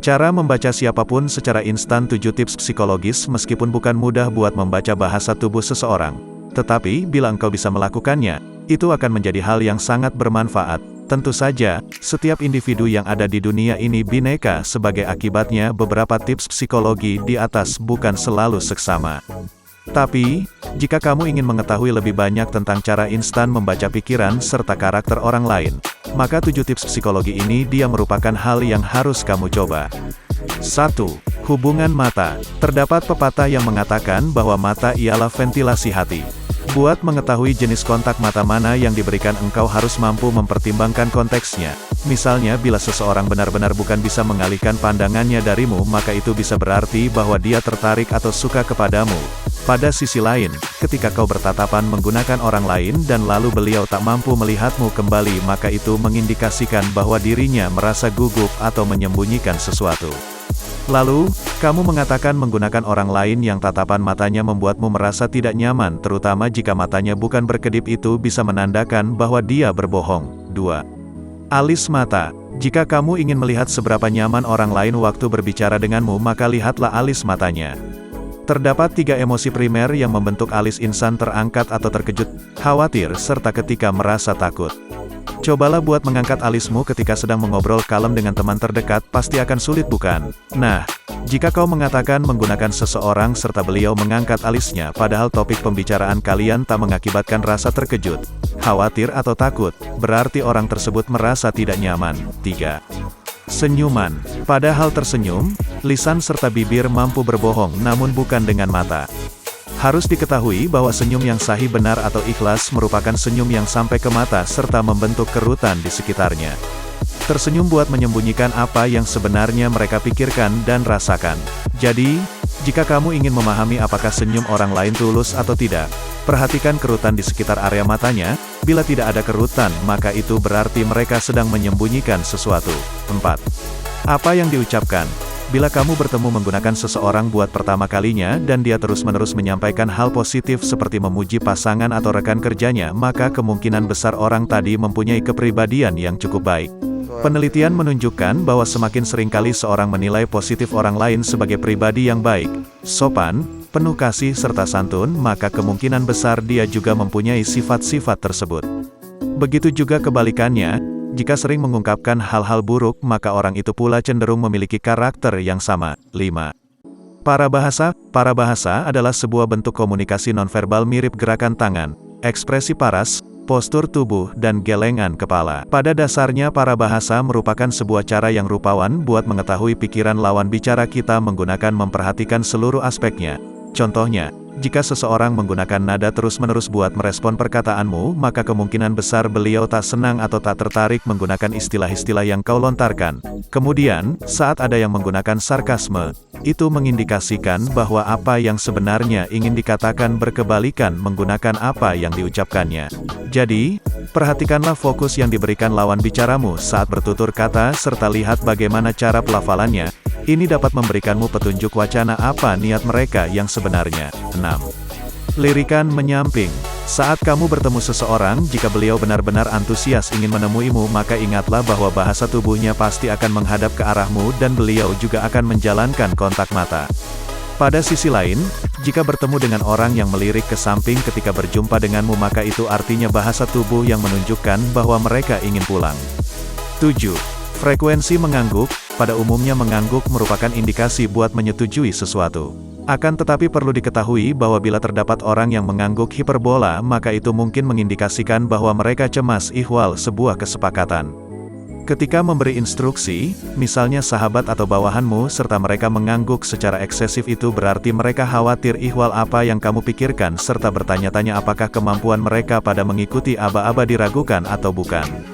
Cara membaca siapapun secara instan. 7 tips psikologis. Meskipun bukan mudah buat membaca bahasa tubuh seseorang, tetapi bila engkau bisa melakukannya, itu akan menjadi hal yang sangat bermanfaat. Tentu saja, setiap individu yang ada di dunia ini bineka, sebagai akibatnya beberapa tips psikologi di atas bukan selalu seksama. Tapi, jika kamu ingin mengetahui lebih banyak tentang cara instan membaca pikiran serta karakter orang lain, maka 7 tips psikologi ini dia merupakan hal yang harus kamu coba. 1. Hubungan mata. Terdapat pepatah yang mengatakan bahwa mata ialah ventilasi hati. Buat mengetahui jenis kontak mata mana yang diberikan, engkau harus mampu mempertimbangkan konteksnya. Misalnya, bila seseorang benar-benar bukan bisa mengalihkan pandangannya darimu, maka itu bisa berarti bahwa dia tertarik atau suka kepadamu. Pada sisi lain, ketika kau bertatapan menggunakan orang lain dan lalu beliau tak mampu melihatmu kembali, maka itu mengindikasikan bahwa dirinya merasa gugup atau menyembunyikan sesuatu. Lalu, kamu mengatakan menggunakan orang lain yang tatapan matanya membuatmu merasa tidak nyaman, terutama jika matanya bukan berkedip, itu bisa menandakan bahwa dia berbohong. 2. Alis mata. Jika kamu ingin melihat seberapa nyaman orang lain waktu berbicara denganmu, maka lihatlah alis matanya. Terdapat 3 emosi primer yang membentuk alis insan: terangkat atau terkejut, khawatir, serta ketika merasa takut. Cobalah buat mengangkat alismu ketika sedang mengobrol kalem dengan teman terdekat, pasti akan sulit bukan? Nah, jika kau mengatakan menggunakan seseorang serta beliau mengangkat alisnya, padahal topik pembicaraan kalian tak mengakibatkan rasa terkejut, khawatir atau takut, berarti orang tersebut merasa tidak nyaman. 3. Senyuman. Padahal tersenyum, lisan serta bibir mampu berbohong, namun bukan dengan mata. Harus diketahui bahwa senyum yang sahih, benar atau ikhlas merupakan senyum yang sampai ke mata serta membentuk kerutan di sekitarnya. Tersenyum buat menyembunyikan apa yang sebenarnya mereka pikirkan dan rasakan. Jadi, jika kamu ingin memahami apakah senyum orang lain tulus atau tidak, perhatikan kerutan di sekitar area matanya. Bila tidak ada kerutan, maka itu berarti mereka sedang menyembunyikan sesuatu. 4. Apa yang diucapkan? Bila kamu bertemu menggunakan seseorang buat pertama kalinya dan dia terus-menerus menyampaikan hal positif seperti memuji pasangan atau rekan kerjanya, maka kemungkinan besar orang tadi mempunyai kepribadian yang cukup baik. Penelitian menunjukkan bahwa semakin seringkali seorang menilai positif orang lain sebagai pribadi yang baik, sopan, penuh kasih serta santun, maka kemungkinan besar dia juga mempunyai sifat-sifat tersebut. Begitu juga kebalikannya. Jika sering mengungkapkan hal-hal buruk, maka orang itu pula cenderung memiliki karakter yang sama. 5. Parabahasa. Parabahasa adalah sebuah bentuk komunikasi nonverbal mirip gerakan tangan, ekspresi paras, postur tubuh, dan gelengan kepala. Pada dasarnya parabahasa merupakan sebuah cara yang rupawan buat mengetahui pikiran lawan bicara kita menggunakan memperhatikan seluruh aspeknya. Contohnya, jika seseorang menggunakan nada terus-menerus buat merespon perkataanmu, maka kemungkinan besar beliau tak senang atau tak tertarik menggunakan istilah-istilah yang kau lontarkan. Kemudian, saat ada yang menggunakan sarkasme, itu mengindikasikan bahwa apa yang sebenarnya ingin dikatakan berkebalikan menggunakan apa yang diucapkannya. Jadi, perhatikanlah fokus yang diberikan lawan bicaramu saat bertutur kata serta lihat bagaimana cara pelafalannya. Ini dapat memberikanmu petunjuk wacana apa niat mereka yang sebenarnya. 6. Lirikan menyamping. Saat kamu bertemu seseorang, jika beliau benar-benar antusias ingin menemuimu, maka ingatlah bahwa bahasa tubuhnya pasti akan menghadap ke arahmu dan beliau juga akan menjalankan kontak mata. Pada sisi lain, jika bertemu dengan orang yang melirik ke samping ketika berjumpa denganmu, maka itu artinya bahasa tubuh yang menunjukkan bahwa mereka ingin pulang. 7. Frekuensi mengangguk. Pada umumnya mengangguk merupakan indikasi buat menyetujui sesuatu. Akan tetapi perlu diketahui bahwa bila terdapat orang yang mengangguk hiperbola, maka itu mungkin mengindikasikan bahwa mereka cemas ihwal sebuah kesepakatan. Ketika memberi instruksi, misalnya sahabat atau bawahanmu, serta mereka mengangguk secara eksesif, itu berarti mereka khawatir ihwal apa yang kamu pikirkan serta bertanya-tanya apakah kemampuan mereka pada mengikuti aba-aba diragukan atau bukan.